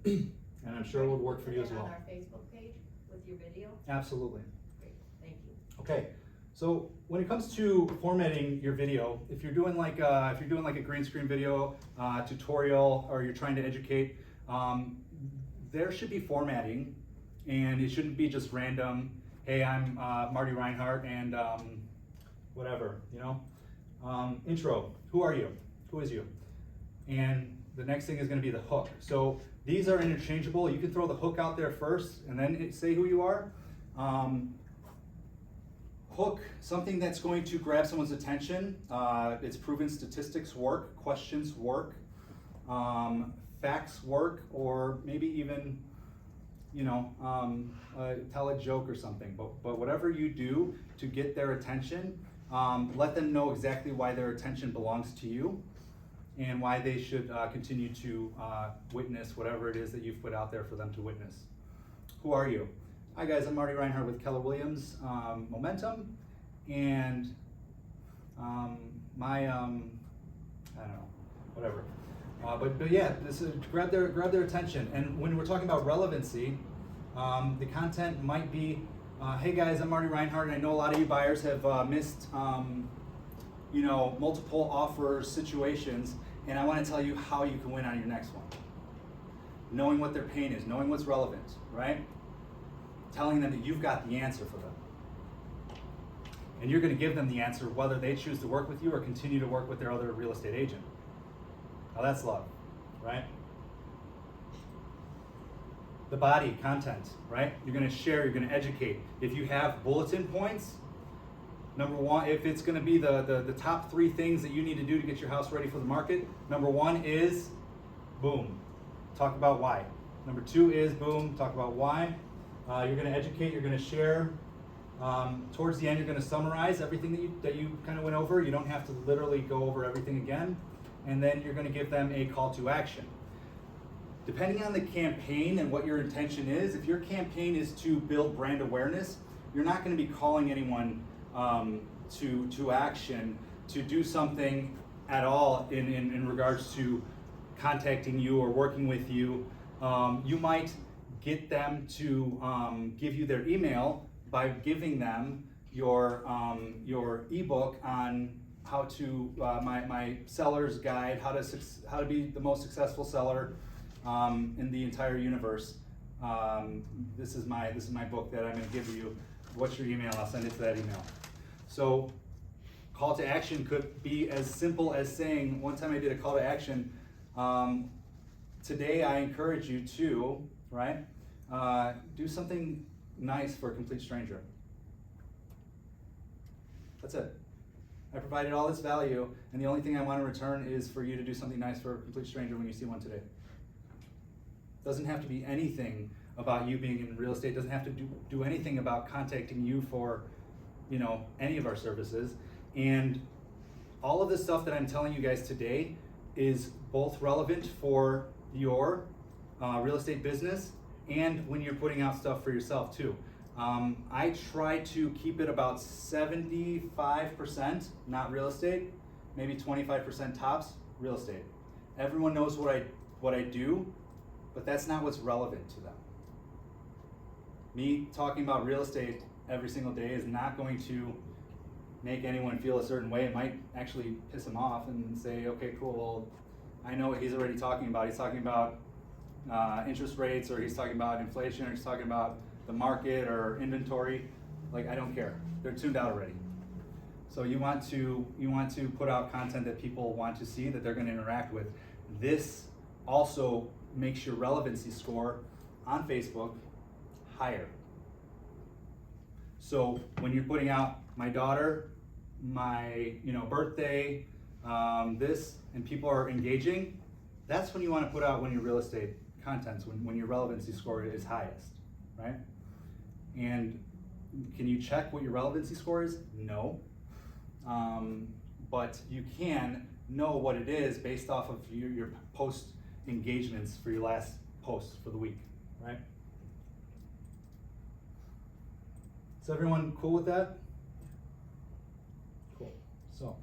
and I'm sure it would work for you as well. On our Facebook page with your video. Absolutely. Great, thank you. Okay. So when it comes to formatting your video, if you're doing like a green screen video tutorial, or you're trying to educate, there should be formatting, and it shouldn't be just random. Hey, I'm MarTy RiNehaRt, and whatever, intro. Who are you? Who is you? And the next thing is going to be the hook. So these are interchangeable. You can throw the hook out there first, and then say who you are. Hook, something that's going to grab someone's attention. It's proven statistics work, questions work, facts work, or maybe even, tell a joke or something. But whatever you do to get their attention, let them know exactly why their attention belongs to you and why they should continue to witness whatever it is that you've put out there for them to witness. Who are you? Hi guys, I'm MarTy RiNehaRt with Keller Williams Momentum, and my I don't know, whatever. But yeah, this is grab their attention. And when we're talking about relevancy, the content might be, hey guys, I'm MarTy RiNehaRt, and I know a lot of you buyers have missed multiple offers situations, and I want to tell you how you can win on your next one. Knowing what their pain is, knowing what's relevant, right? Telling them that you've got the answer for them. And you're going to give them the answer whether they choose to work with you or continue to work with their other real estate agent. Now that's love, right? The body, content, right? You're going to share, you're going to educate. If you have bulletin points, Number one, if it's gonna be the top 3 things that you need to do to get your house ready for the market, number 1 is, boom, talk about why. Number 2 is, boom, talk about why. You're gonna educate, you're gonna share. Towards the end, you're gonna summarize everything that you kind of went over. You don't have to literally go over everything again. And then you're gonna give them a call to action. Depending on the campaign and what your intention is, if your campaign is to build brand awareness, you're not gonna be calling anyone to action to do something at all in regards to contacting you or working with you. You might get them to give you their email by giving them your ebook on how to my seller's guide, how to be the most successful seller in the entire universe. This is my book that I'm going to give you. What's your email? I'll send it to that email. So call to action could be as simple as saying, one time I did a call to action, today I encourage you to, right, do something nice for a complete stranger. That's it. I provided all this value, and the only thing I want in return is for you to do something nice for a complete stranger when you see one today. Doesn't have to be anything about you being in real estate. Doesn't have to do anything about contacting you for, any of our services. And all of the stuff that I'm telling you guys today is both relevant for your real estate business and when you're putting out stuff for yourself too. I try to keep it about 75% not real estate, maybe 25% tops real estate. Everyone knows what I do, but that's not what's relevant to them. Me talking about real estate every single day is not going to make anyone feel a certain way. It might actually piss them off and say, okay, cool, well, I know what he's already talking about. He's talking about interest rates, or he's talking about inflation, or he's talking about the market or inventory. Like, I don't care. They're tuned out already. So you want to put out content that people want to see, that they're going to interact with. This also makes your relevancy score on Facebook higher. So when you're putting out my daughter, my birthday, this, and people are engaging, that's when you want to put out when your real estate contents, when your relevancy score is highest, right? And can you check what your relevancy score is? No. But you can know what it is based off of your post engagements for your last post for the week, right? Is everyone cool with that? Cool. So,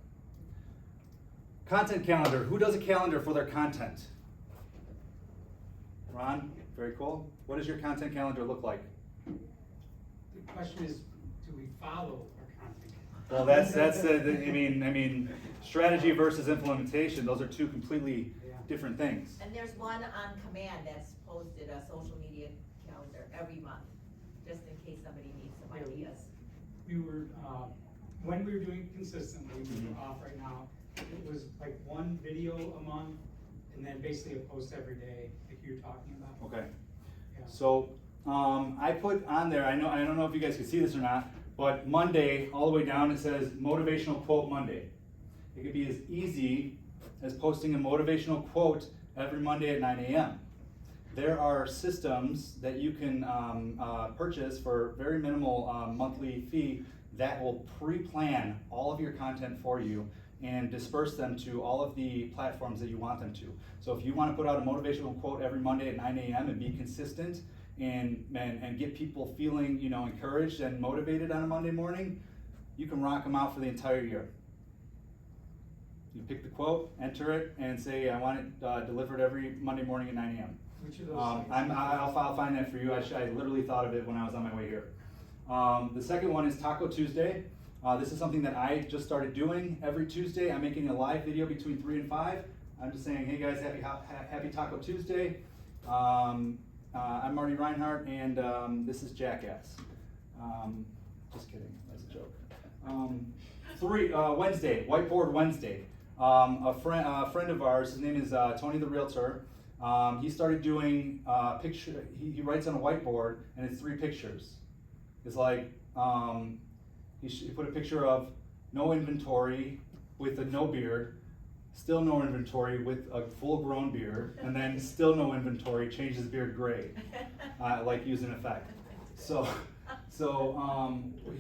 content calendar. Who does a calendar for their content? Ron, very cool. What does your content calendar look like? The question is, do we follow our content? Well, I mean, strategy versus implementation. Those are two completely different things. And there's one on command that's posted, a social media calendar every month, just in case somebody needs some ideas. We were, when we were doing it consistently, we were off right now, it was like one video a month, and then basically a post every day, like you were talking about. Okay. Yeah. So I put on there, I don't know if you guys can see this or not, but Monday, all the way down, it says Motivational Quote Monday. It could be as easy as posting a motivational quote every Monday at 9 a.m. There are systems that you can purchase for very minimal monthly fee that will pre-plan all of your content for you and disperse them to all of the platforms that you want them to. So if you want to put out a motivational quote every Monday at 9 a.m. and be consistent and get people feeling encouraged and motivated on a Monday morning, you can rock them out for the entire year. You pick the quote, enter it, and say, I want it delivered every Monday morning at 9 a.m. Which of those I'll find that for you. I literally thought of it when I was on my way here. The second one is Taco Tuesday. This is something that I just started doing every Tuesday. I'm making a live video between 3 and 5. I'm just saying, hey guys, happy Taco Tuesday. I'm MarTy RiNehaRt, and this is Jackass. Just kidding, that's a joke. Wednesday, Whiteboard Wednesday. A friend of ours, his name is Tony the Realtor. He started doing he writes on a whiteboard, and it's 3 pictures. It's like, he put a picture of no inventory with a no beard, still no inventory with a full-grown beard, and then still no inventory, changed his beard gray, like using effect. So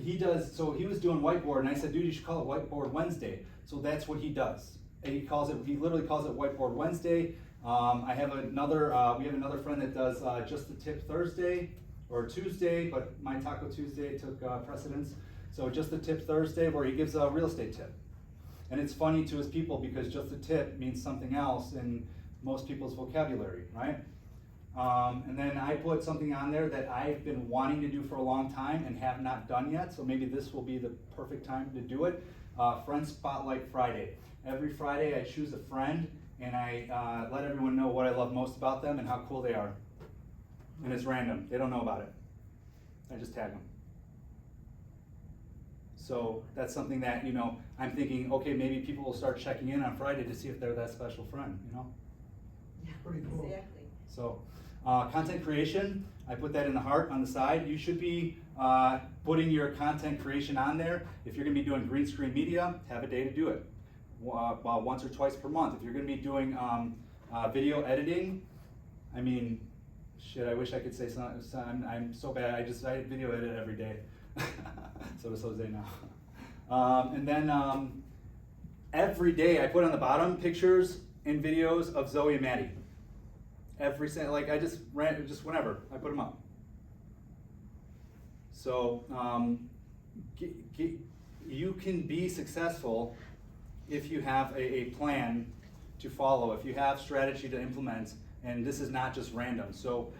he was doing whiteboard, and I said, dude, you should call it Whiteboard Wednesday. So that's what he does. And he literally calls it Whiteboard Wednesday. We have another friend that does Just the Tip Thursday or Tuesday, but my Taco Tuesday took precedence. So Just the Tip Thursday, where he gives a real estate tip. And it's funny to his people because just a tip means something else in most people's vocabulary, right? And then I put something on there that I've been wanting to do for a long time and have not done yet, so maybe this will be the perfect time to do it. Friend Spotlight Friday. Every Friday I choose a friend and I let everyone know what I love most about them and how cool they are. And it's random, they don't know about it. I just tag them. So that's something that, I'm thinking, okay, maybe people will start checking in on Friday to see if they're that special friend, Pretty cool. Exactly. So, content creation, I put that in the heart on the side. You should be putting your content creation on there. If you're gonna be doing green screen media, have a day to do it. Once or twice per month. If you're gonna be doing video editing, I mean, shit, I wish I could say something. I'm so bad, I video edit every day. So does Jose now. And then every day I put on the bottom pictures and videos of Zoe and Maddie. I just whenever I put them up. So you can be successful if you have a plan to follow, if you have strategy to implement, and this is not just random. So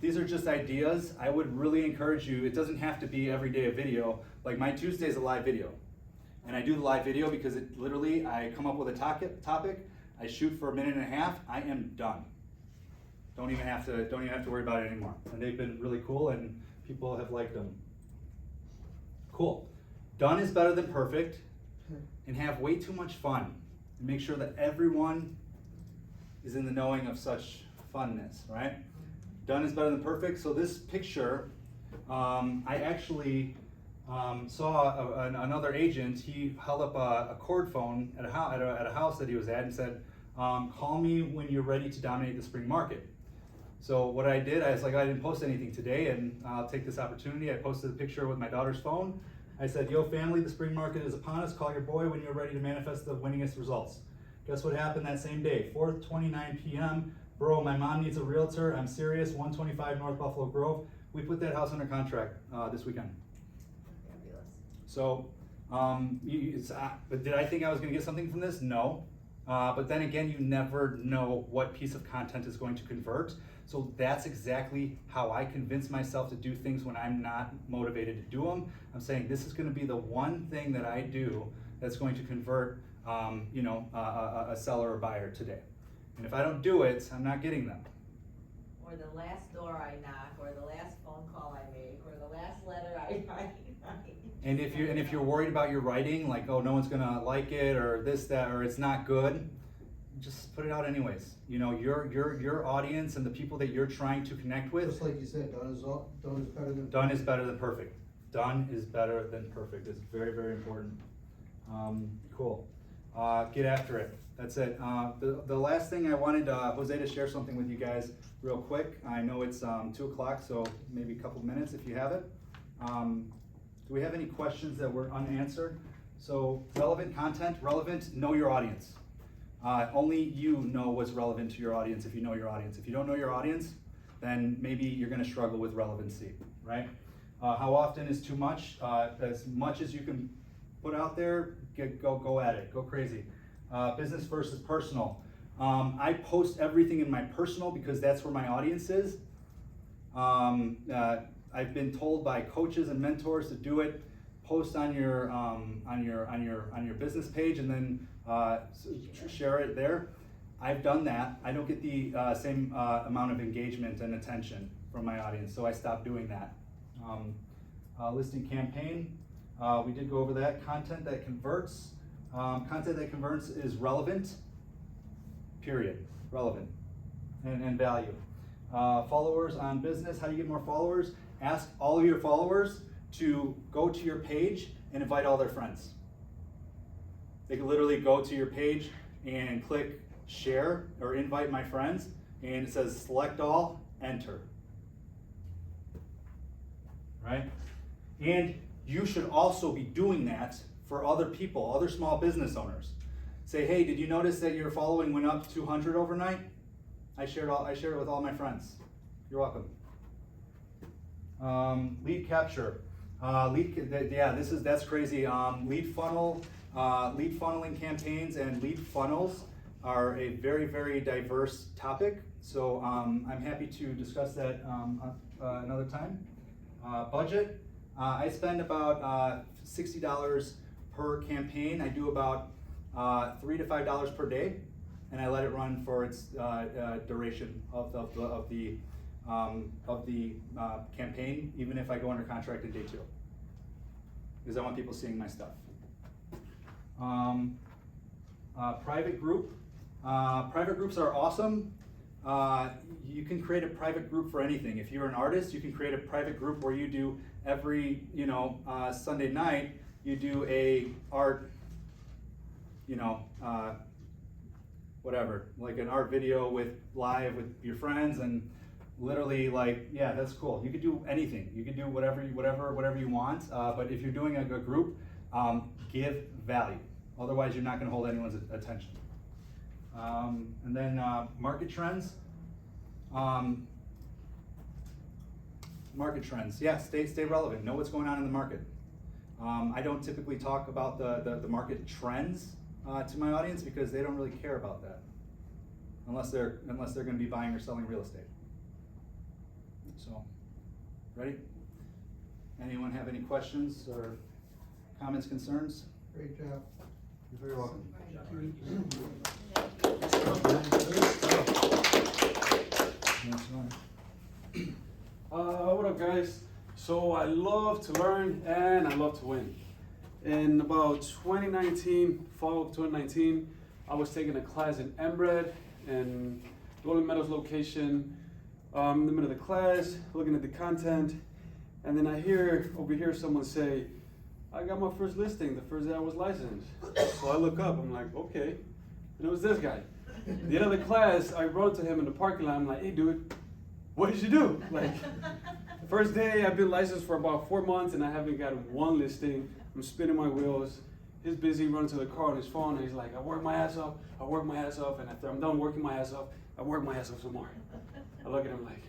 these are just ideas. I would really encourage you, it doesn't have to be every day a video. Like my Tuesday is a live video. And I do the live video because it literally, I come up with a topic, I shoot for 1.5 minutes, I am done. Don't even have to worry about it anymore. And they've been really cool and people have liked them. Cool. Done is better than perfect, and have way too much fun. And make sure that everyone is in the knowing of such funness, right? Done is better than perfect. So this picture, I actually saw another agent. He held up a cord phone at a house that he was at and said, call me when you're ready to dominate the spring market. So what I did, I was like, I didn't post anything today, and I'll take this opportunity. I posted a picture with my daughter's phone. I said, yo family, the spring market is upon us. Call your boy when you're ready to manifest the winningest results. Guess what happened that same day? 4:29 p.m. Bro, my mom needs a realtor. I'm serious. 125 North Buffalo Grove. We put that house under contract this weekend. Fabulous. So, but did I think I was going to get something from this? No. But then again, you never know what piece of content is going to convert. So that's exactly how I convince myself to do things when I'm not motivated to do them. I'm saying this is going to be the one thing that I do that's going to convert, a seller or buyer today. And if I don't do it, I'm not getting them. Or the last door I knock, or the last phone call I make, or the last letter I write. And if you're worried about your writing, like, oh, no one's gonna like it, or this, that, or it's not good, just put it out anyways. Your audience and the people that you're trying to connect with. Just like you said, done is better than. Done is better than perfect. Done is better than perfect. It's very, very important. Cool. Get after it. That's it. The last thing I wanted Jose to share something with you guys real quick. I know it's 2 o'clock, so maybe a couple minutes if you have it. Do we have any questions that were unanswered? So relevant content, know your audience. Only you know what's relevant to your audience if you know your audience. If you don't know your audience, then maybe you're gonna struggle with relevancy, right? How often is too much? As much as you can put out there, go at it, go crazy. Business versus personal. I post everything in my personal because that's where my audience is. I've been told by coaches and mentors to do it. Post on your business page and then share it there. I've done that. I don't get the same amount of engagement and attention from my audience, so I stopped doing that. Listing campaign. We did go over that. Content that converts. Content that converts is relevant, period. Relevant and value. Followers on business. How do you get more followers? Ask all of your followers to go to your page and invite all their friends. They can literally go to your page and click share or invite my friends, and it says select all, enter. Right? And you should also be doing that for other people, other small business owners. Say, hey, did you notice that your following went up 200 overnight? I shared it with all my friends. You're welcome. Lead capture. That's crazy. Lead funneling campaigns and lead funnels are a very, very diverse topic. So I'm happy to discuss that another time. Budget. I spend about $60 per campaign. I do about $3 to $5 per day, and I let it run for its duration of the campaign, even if I go under contract in day 2, because I want people seeing my stuff. Private group. Private groups are awesome. You can create a private group for anything. If you're an artist, you can create a private group where you do every, Sunday night, you do a art, whatever, like an art video live with your friends, and literally, that's cool. You could do anything. You could do whatever you want. But if you're doing a group, give value. Otherwise, you're not going to hold anyone's attention. And then market trends. Market trends. Yeah, stay relevant. Know what's going on in the market. I don't typically talk about the market trends to my audience because they don't really care about that, unless they're going to be buying or selling real estate. So, ready? Anyone have any questions or comments, concerns? Great job. You're very welcome. What up, guys? So I love to learn and I love to win. In about 2019, fall of 2019, I was taking a class in MRED in Rolling Meadows location. In the middle of the class, looking at the content, and then I overhear someone say, I got my first listing the first day I was licensed. So I look up, I'm like, okay. And it was this guy. At the end of the class, I run to him in the parking lot, I'm like, hey dude, what did you do? Like, first day, I've been licensed for about 4 months and I haven't gotten one listing. I'm spinning my wheels. He's busy running to the car on his phone, and he's like, I work my ass off, and after I'm done working my ass off, I work my ass off some more. I look at him like,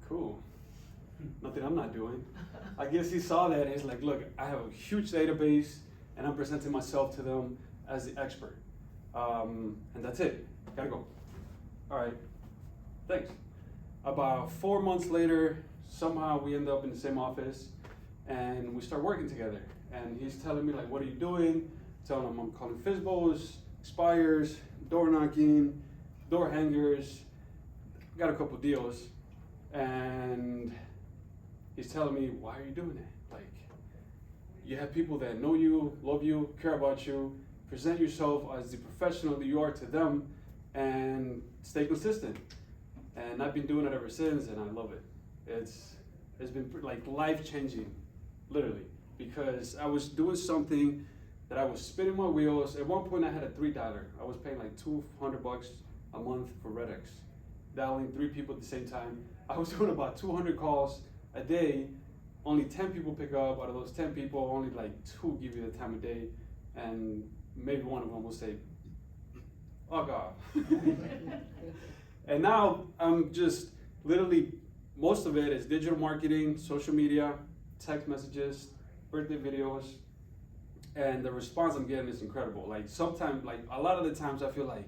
cool, nothing I'm not doing. I guess he saw that and he's like, look, I have a huge database and I'm presenting myself to them as the expert. And that's it, gotta go. All right, thanks. About 4 months later, somehow we end up in the same office and we start working together. And he's telling me like, what are you doing? Telling him I'm calling FSBOs, expires, door knocking, door hangers, got a couple deals. And he's telling me, why are you doing that? Like, you have people that know you, love you, care about you, present yourself as the professional that you are to them, and stay consistent. And I've been doing it ever since, and I love it. It's been like life-changing, literally, because I was doing something that I was spinning my wheels. At one point I had a $3. I was paying like $200 a month for RedX, dialing 3 people at the same time. I was doing about 200 calls a day. Only 10 people pick up. Out of those 10 people, only like 2 give you the time of day, and maybe one of them will say, oh God. And now I'm just literally, most of it is digital marketing, social media, text messages, birthday videos, and the response I'm getting is incredible. Like sometimes, like a lot of the times I feel like,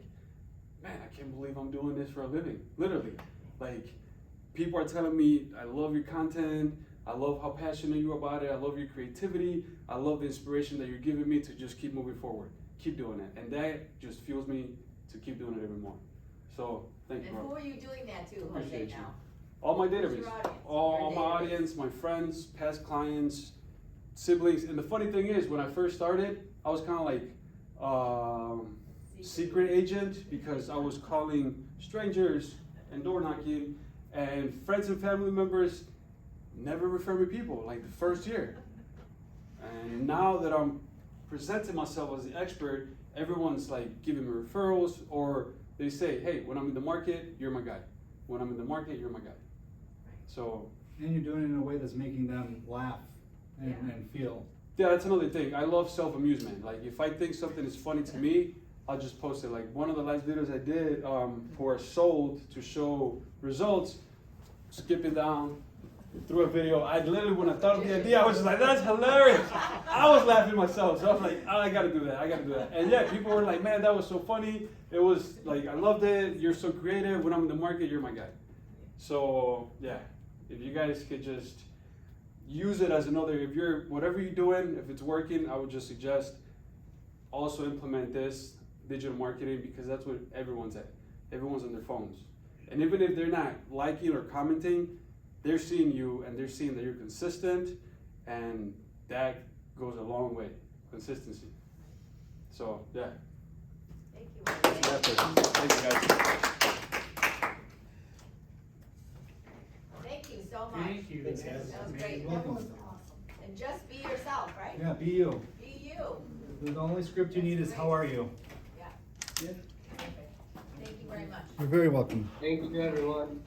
man, I can't believe I'm doing this for a living, literally. Like, people are telling me, I love your content, I love how passionate you are about it, I love your creativity, I love the inspiration that you're giving me to just keep moving forward, keep doing it. And that just fuels me to keep doing it even more. So, thank you, And Rob. who are you doing that to, Jose, Appreciate you. now? All my Who's database, your audience? all Your my database. audience, my friends, past clients, siblings. And the funny thing is, when I first started, I was kind of like secret agent, because I was calling strangers and door knocking, and friends and family members never refer me people, like the first year. And now that I'm presenting myself as the expert, everyone's like giving me referrals, or they say, hey, when I'm in the market, you're my guy. When I'm in the market, you're my guy. So. And you're doing it in a way that's making them laugh and feel. Yeah, that's another thing. I love self-amusement. Like, if I think something is funny to me, I'll just post it. Like, one of the last videos I did for Sold to show results, skipping down through a video. I literally, when I thought of the idea, I was just like, that's hilarious. I was laughing myself. So I was like, oh, I gotta do that. I gotta do that. And yeah, people were like, man, that was so funny. It was like, I loved it. You're so creative. When I'm in the market, you're my guy. So yeah, if you guys could just use it as another, if you're, whatever you're doing, if it's working, I would just suggest also implement this digital marketing, because that's what everyone's at. Everyone's on their phones. And even if they're not liking or commenting, they're seeing you and they're seeing that you're consistent, and that goes a long way, consistency. So yeah. Thank you. Thank you guys. Thank you so much. Thank you. Thanks, guys. That was great. Welcome. And just be yourself, right? Yeah, be you. Be you. The only script you need is how are you? Yeah. Perfect. Thank you very much. You're very welcome. Thank you, everyone.